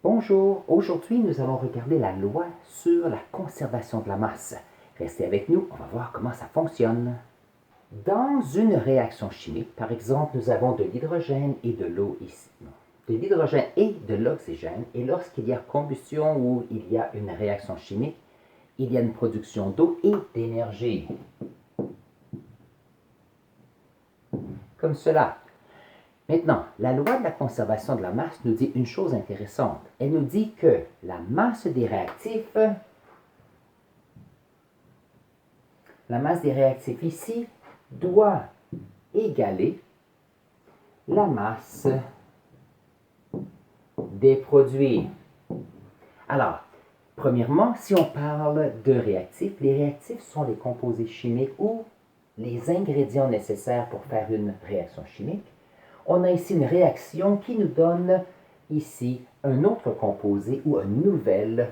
Bonjour, aujourd'hui nous allons regarder la loi sur la conservation de la masse. Restez avec nous, on va voir comment ça fonctionne. Dans une réaction chimique, par exemple, nous avons de l'hydrogène et de l'eau ici. Non, de l'hydrogène et de l'oxygène, et lorsqu'il y a combustion ou il y a une réaction chimique, il y a une production d'eau et d'énergie. Comme cela. Maintenant, la loi de la conservation de la masse nous dit une chose intéressante. Elle nous dit que la masse des réactifs ici doit égaler la masse des produits. Alors, premièrement, si on parle de réactifs, les réactifs sont les composés chimiques ou les ingrédients nécessaires pour faire une réaction chimique. On a ici une réaction qui nous donne ici un autre composé ou une nouvelle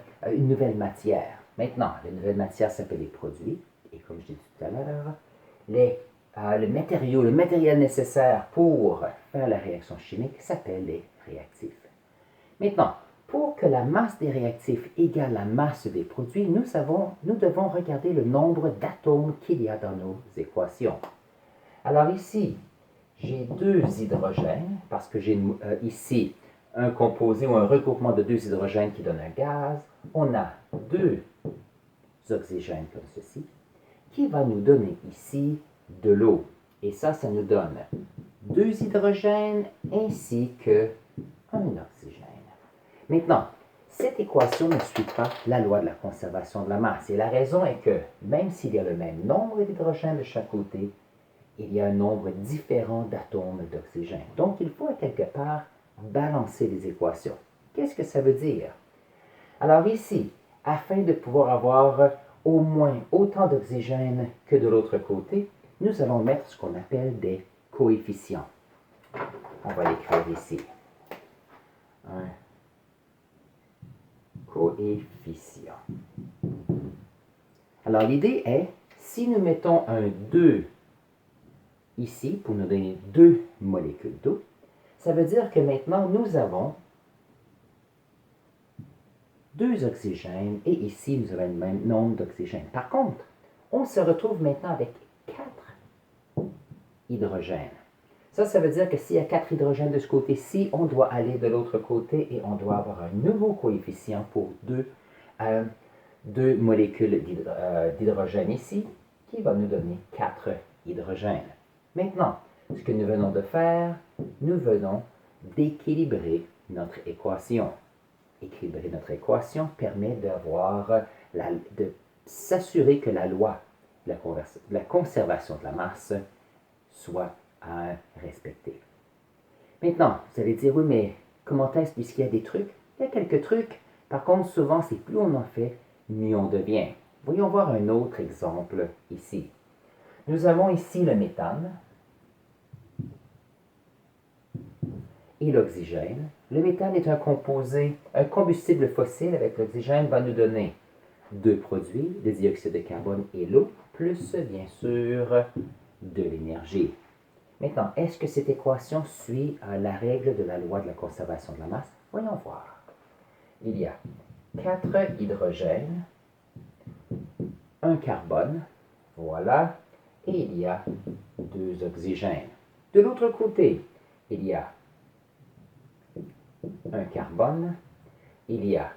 matière. Maintenant, la nouvelle matière s'appelle les produits. Et comme je l'ai dit tout à l'heure, le matériel nécessaire pour faire la réaction chimique s'appelle les réactifs. Maintenant, pour que la masse des réactifs égale la masse des produits, nous devons regarder le nombre d'atomes qu'il y a dans nos équations. Alors ici, j'ai deux hydrogènes, parce que j'ai ici un composé ou un regroupement de deux hydrogènes qui donne un gaz. On a deux oxygènes comme ceci, qui va nous donner ici de l'eau. Et ça nous donne deux hydrogènes ainsi qu'un oxygène. Maintenant, cette équation ne suit pas la loi de la conservation de la masse. Et la raison est que, même s'il y a le même nombre d'hydrogènes de chaque côté, il y a un nombre différent d'atomes d'oxygène. Donc, il faut à quelque part balancer les équations. Qu'est-ce que ça veut dire? Alors ici, afin de pouvoir avoir au moins autant d'oxygène que de l'autre côté, nous allons mettre ce qu'on appelle des coefficients. On va l'écrire ici. Un coefficient. Alors l'idée est, si nous mettons un 2 ici pour nous donner deux molécules d'eau, ça veut dire que maintenant nous avons deux oxygènes et ici nous avons le même nombre d'oxygènes. Par contre, on se retrouve maintenant avec 4 hydrogènes. Ça veut dire que s'il y a 4 hydrogènes de ce côté-ci, on doit aller de l'autre côté et on doit avoir un nouveau coefficient pour deux molécules d'hydrogène ici, qui va nous donner 4 hydrogènes. Maintenant, ce que nous venons de faire, nous venons d'équilibrer notre équation. Équilibrer notre équation permet de s'assurer que la loi de la conservation de la masse soit respectée. Maintenant, vous allez dire, oui, mais comment est-ce qu'il y a des trucs? Il y a quelques trucs. Par contre, souvent, c'est plus on en fait, mieux on devient. Voyons voir un autre exemple ici. Nous avons ici le méthane et l'oxygène. Le méthane est un combustible fossile avec l'oxygène va nous donner deux produits, le dioxyde de carbone et l'eau, plus bien sûr de l'énergie. Maintenant, est-ce que cette équation suit la règle de la loi de la conservation de la masse? Voyons voir. Il y a 4 hydrogènes, un carbone, voilà, et il y a 2 oxygènes. De l'autre côté, il y a un carbone, il y a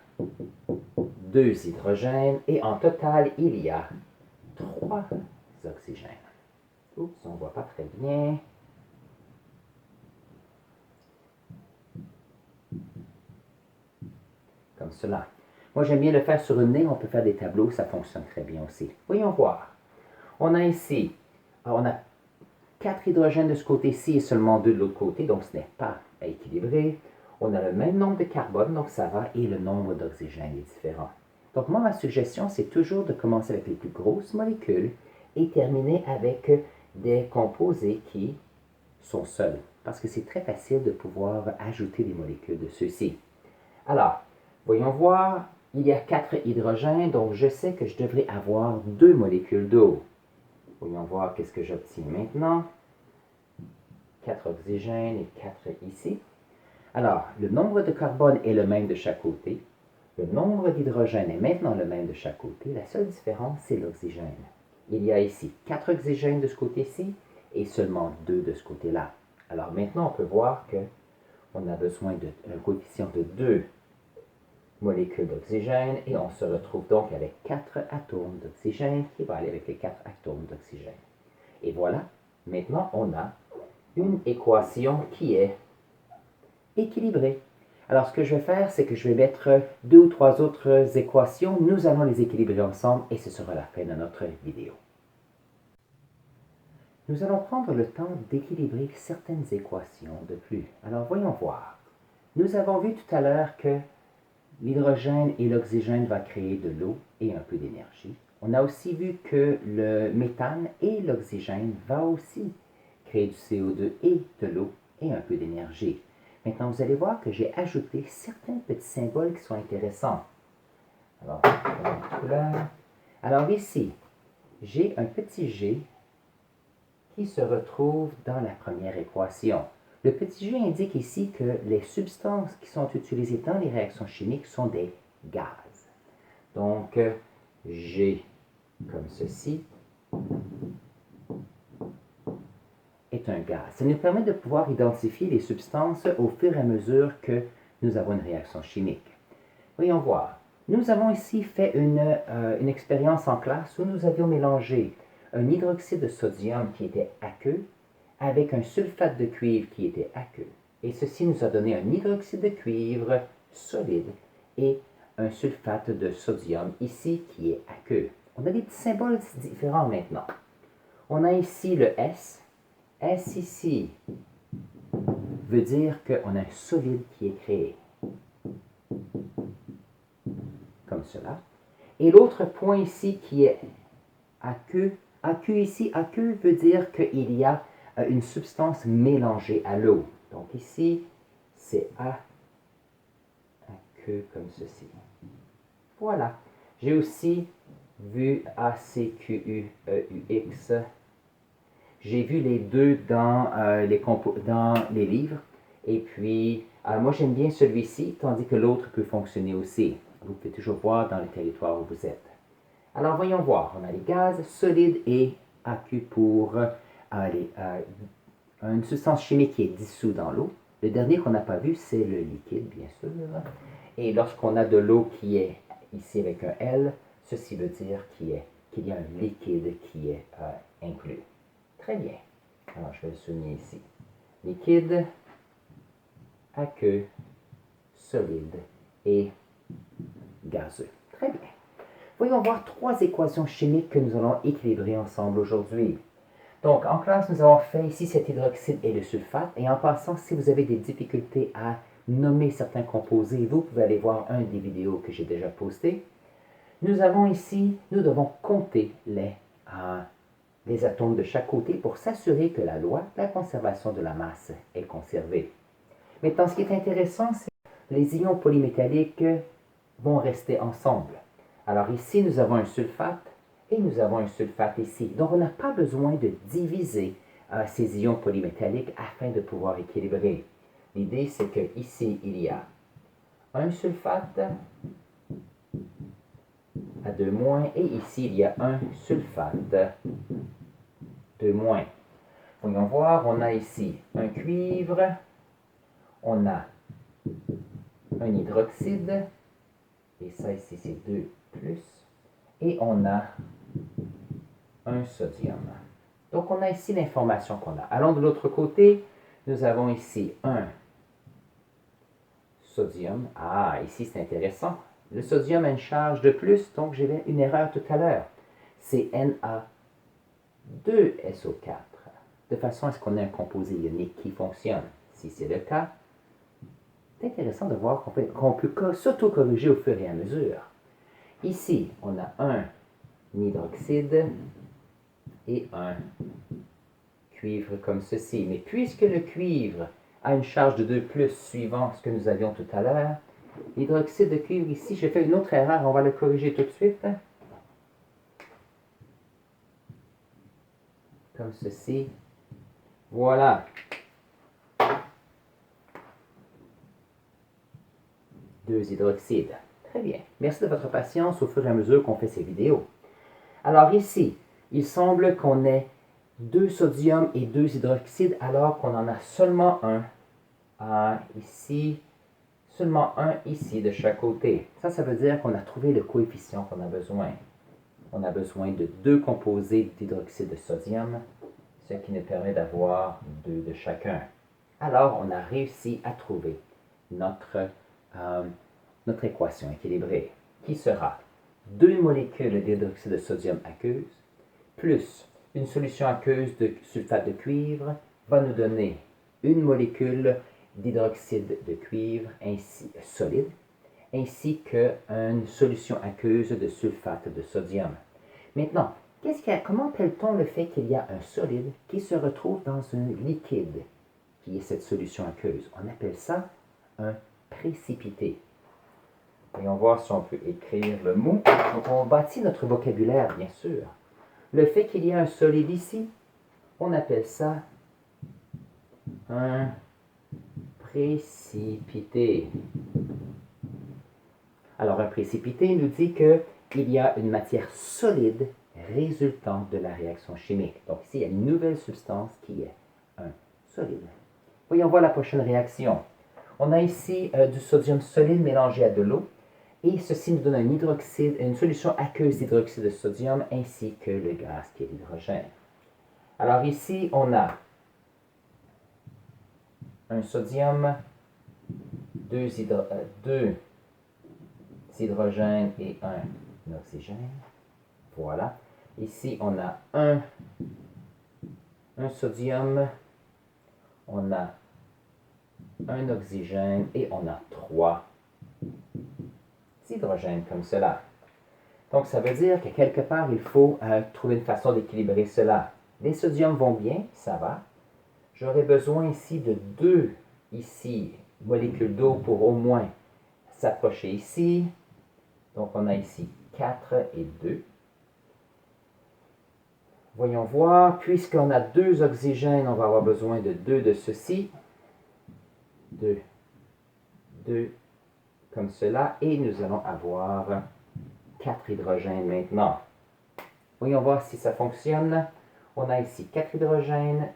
2 hydrogènes, et en total, il y a 3 oxygènes. Oups, on ne voit pas très bien. Comme cela. Moi, j'aime bien le faire sur une ligne, on peut faire des tableaux, ça fonctionne très bien aussi. Voyons voir. On a ici, on a 4 hydrogènes de ce côté-ci et seulement 2 de l'autre côté, donc ce n'est pas équilibré. On a le même nombre de carbone, donc ça va, et le nombre d'oxygène est différent. Donc moi, ma suggestion, c'est toujours de commencer avec les plus grosses molécules et terminer avec des composés qui sont seuls, parce que c'est très facile de pouvoir ajouter des molécules de ceux-ci. Alors, voyons voir, il y a 4 hydrogènes, donc je sais que je devrais avoir 2 molécules d'eau. Voyons voir qu'est-ce que j'obtiens maintenant. 4 oxygènes et 4 ici. Alors, le nombre de carbone est le même de chaque côté. Le nombre d'hydrogène est maintenant le même de chaque côté. La seule différence, c'est l'oxygène. Il y a ici 4 oxygènes de ce côté-ci et seulement 2 de ce côté-là. Alors maintenant, on peut voir qu'on a besoin d'un coefficient de 2 molécules d'oxygène et on se retrouve donc avec 4 atomes d'oxygène qui va aller avec les 4 atomes d'oxygène. Et voilà, maintenant on a une équation qui est équilibrée. Alors ce que je vais faire, c'est que je vais mettre 2 ou 3 autres équations, nous allons les équilibrer ensemble et ce sera la fin de notre vidéo. Nous allons prendre le temps d'équilibrer certaines équations de plus. Alors voyons voir. Nous avons vu tout à l'heure que l'hydrogène et l'oxygène vont créer de l'eau et un peu d'énergie. On a aussi vu que le méthane et l'oxygène vont aussi créer du CO2 et de l'eau et un peu d'énergie. Maintenant, vous allez voir que j'ai ajouté certains petits symboles qui sont intéressants. Alors ici, j'ai un petit g qui se retrouve dans la première équation. Le petit g indique ici que les substances qui sont utilisées dans les réactions chimiques sont des gaz. Donc, G comme ceci est un gaz. Ça nous permet de pouvoir identifier les substances au fur et à mesure que nous avons une réaction chimique. Voyons voir. Nous avons ici fait une expérience en classe où nous avions mélangé un hydroxyde de sodium qui était aqueux avec un sulfate de cuivre qui était aqueux. Et ceci nous a donné un hydroxyde de cuivre solide et un sulfate de sodium ici qui est aqueux. On a des petits symboles différents maintenant. On a ici le S. S ici veut dire qu'on a un solide qui est créé. Comme cela. Et l'autre point ici qui est aqueux. Aqueux ici, aqueux veut dire qu'il y a une substance mélangée à l'eau. Donc ici, c'est aqueux comme ceci. Voilà. J'ai aussi vu ACQUEUX. J'ai vu les deux dans les livres. Et puis, moi j'aime bien celui-ci, tandis que l'autre peut fonctionner aussi. Vous pouvez toujours voir dans le territoire où vous êtes. Alors voyons voir. On a les gaz solides et aqueux pour une substance chimique qui est dissoute dans l'eau. Le dernier qu'on n'a pas vu, c'est le liquide, bien sûr. Et lorsqu'on a de l'eau qui est ici avec un L, ceci veut dire qu'il y a un liquide qui est inclus. Très bien. Alors, je vais le souligner ici. Liquide, aqueux, solide et gazeux. Très bien. Voyons voir 3 équations chimiques que nous allons équilibrer ensemble aujourd'hui. Donc, en classe, nous avons fait ici cet hydroxyde et le sulfate. Et en passant, si vous avez des difficultés à nommer certains composés, vous pouvez aller voir un des vidéos que j'ai déjà posté. Nous avons ici, nous devons compter les atomes de chaque côté pour s'assurer que la loi de la conservation de la masse est conservée. Maintenant, ce qui est intéressant, c'est que les ions polymétalliques vont rester ensemble. Alors ici, nous avons un sulfate et nous avons un sulfate ici. Donc, on n'a pas besoin de diviser ces ions polymétalliques afin de pouvoir équilibrer. L'idée, c'est qu'ici, il y a un sulfate à 2-, et ici, il y a un sulfate 2-. Voyons voir, on a ici un cuivre, on a un hydroxyde, et ça ici, c'est 2+, et on a un sodium. Donc, on a ici l'information qu'on a. Allons de l'autre côté, nous avons ici un sodium. Ah, ici, c'est intéressant. Le sodium a une charge de plus, donc j'avais une erreur tout à l'heure. C'est Na2SO4. De façon à ce qu'on ait un composé ionique qui fonctionne. Si c'est le cas, c'est intéressant de voir qu'on peut s'auto-corriger au fur et à mesure. Ici, on a un hydroxyde et un cuivre comme ceci. Mais puisque le cuivre a une charge de 2+, suivant ce que nous avions tout à l'heure, l'hydroxyde de cuivre ici, j'ai fait une autre erreur, on va le corriger tout de suite. Comme ceci. Voilà. 2 hydroxydes. Très bien. Merci de votre patience au fur et à mesure qu'on fait ces vidéos. Alors ici, il semble qu'on ait 2 sodium et 2 hydroxydes alors qu'on en a seulement un ici, seulement un ici de chaque côté. Ça veut dire qu'on a trouvé le coefficient qu'on a besoin. On a besoin de 2 composés d'hydroxyde de sodium, ce qui nous permet d'avoir 2 de chacun. Alors, on a réussi à trouver notre équation équilibrée, qui sera 2 molécules d'hydroxyde de sodium aqueuse plus une solution aqueuse de sulfate de cuivre va nous donner une molécule d'hydroxyde de cuivre solide, ainsi qu'une solution aqueuse de sulfate de sodium. Maintenant, comment appelle-t-on le fait qu'il y a un solide qui se retrouve dans un liquide, qui est cette solution aqueuse? On appelle ça un précipité. Voyons voir si on peut écrire le mot. Donc, on bâtit notre vocabulaire, bien sûr. Le fait qu'il y ait un solide ici, on appelle ça un précipité. Alors, un précipité nous dit qu'il y a une matière solide résultant de la réaction chimique. Donc, ici, il y a une nouvelle substance qui est un solide. Voyons voir la prochaine réaction. On a ici du sodium solide mélangé à de l'eau. Et ceci nous donne une solution aqueuse d'hydroxyde de sodium ainsi que le gaz qui est l'hydrogène. Alors ici, on a un sodium, deux hydrogènes et un oxygène. Voilà. Ici, on a un sodium, on a un oxygène et on a 3 hydrogènes comme cela. Donc, ça veut dire que quelque part, il faut trouver une façon d'équilibrer cela. Les sodiums vont bien, ça va. J'aurais besoin ici de 2 molécules d'eau pour au moins s'approcher ici. Donc, on a ici 4 et 2. Voyons voir, puisqu'on a 2 oxygènes, on va avoir besoin de 2 de ceci. 2 comme cela, et nous allons avoir 4 hydrogènes maintenant. Voyons voir si ça fonctionne. On a ici 4 hydrogènes,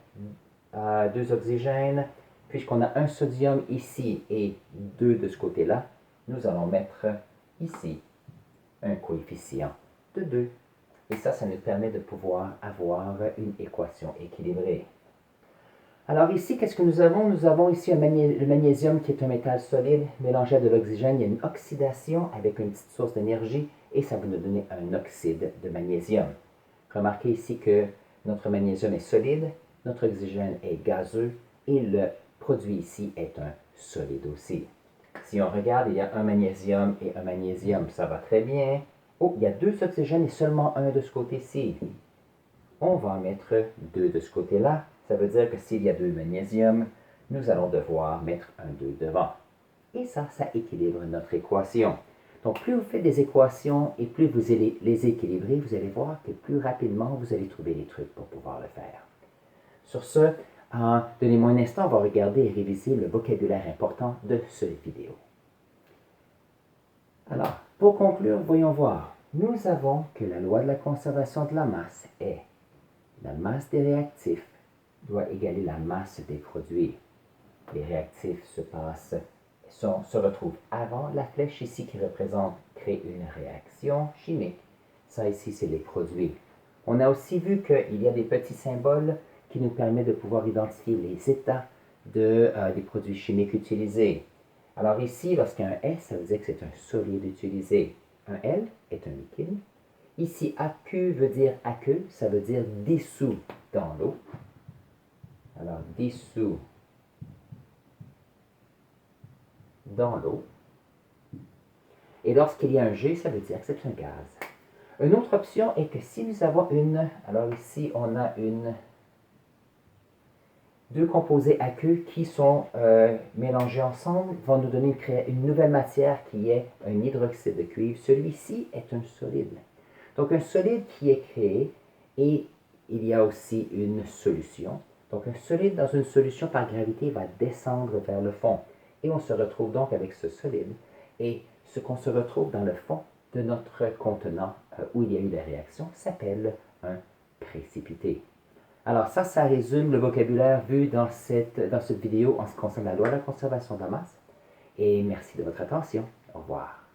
2 oxygènes, puisqu'on a un sodium ici et 2 de ce côté-là, nous allons mettre ici un coefficient de 2. Et ça nous permet de pouvoir avoir une équation équilibrée. Alors ici, qu'est-ce que nous avons? Nous avons ici le magnésium qui est un métal solide mélangé à de l'oxygène. Il y a une oxydation avec une petite source d'énergie et ça va nous donner un oxyde de magnésium. Remarquez ici que notre magnésium est solide, notre oxygène est gazeux et le produit ici est un solide aussi. Si on regarde, il y a un magnésium et un magnésium, ça va très bien. Oh, il y a 2 oxygènes et seulement un de ce côté-ci. On va en mettre 2 de ce côté-là. Ça veut dire que s'il y a 2 magnésiums, nous allons devoir mettre un 2 devant. Et ça équilibre notre équation. Donc, plus vous faites des équations et plus vous allez les équilibrer, vous allez voir que plus rapidement, vous allez trouver les trucs pour pouvoir le faire. Sur ce, donnez-moi un instant, on va regarder et réviser le vocabulaire important de cette vidéo. Alors, pour conclure, voyons voir. Nous avons que la loi de la conservation de la masse est la masse des réactifs doit égaler la masse des produits. Les réactifs se retrouvent avant la flèche ici qui représente créer une réaction chimique. Ça ici, c'est les produits. On a aussi vu qu'il y a des petits symboles qui nous permettent de pouvoir identifier les états des produits chimiques utilisés. Alors ici, lorsqu'il y a un S, ça veut dire que c'est un solide utilisé. Un L est un liquide. Ici, aqueux veut dire aqueux, ça veut dire dissous dans l'eau. Alors, dissous dans l'eau. Et lorsqu'il y a un G, ça veut dire que c'est un gaz. Une autre option est que si nous avons alors ici, on a deux composés aqueux qui sont mélangés ensemble, vont nous donner une nouvelle matière qui est un hydroxyde de cuivre. Celui-ci est un solide. Donc, un solide qui est créé et il y a aussi une solution. Donc, un solide dans une solution par gravité va descendre vers le fond. Et on se retrouve donc avec ce solide Et ce qu'on se retrouve dans le fond de notre contenant où il y a eu la réaction s'appelle un précipité. Alors ça résume le vocabulaire vu dans cette vidéo en ce qui concerne la loi de la conservation de la masse. Et merci de votre attention. Au revoir.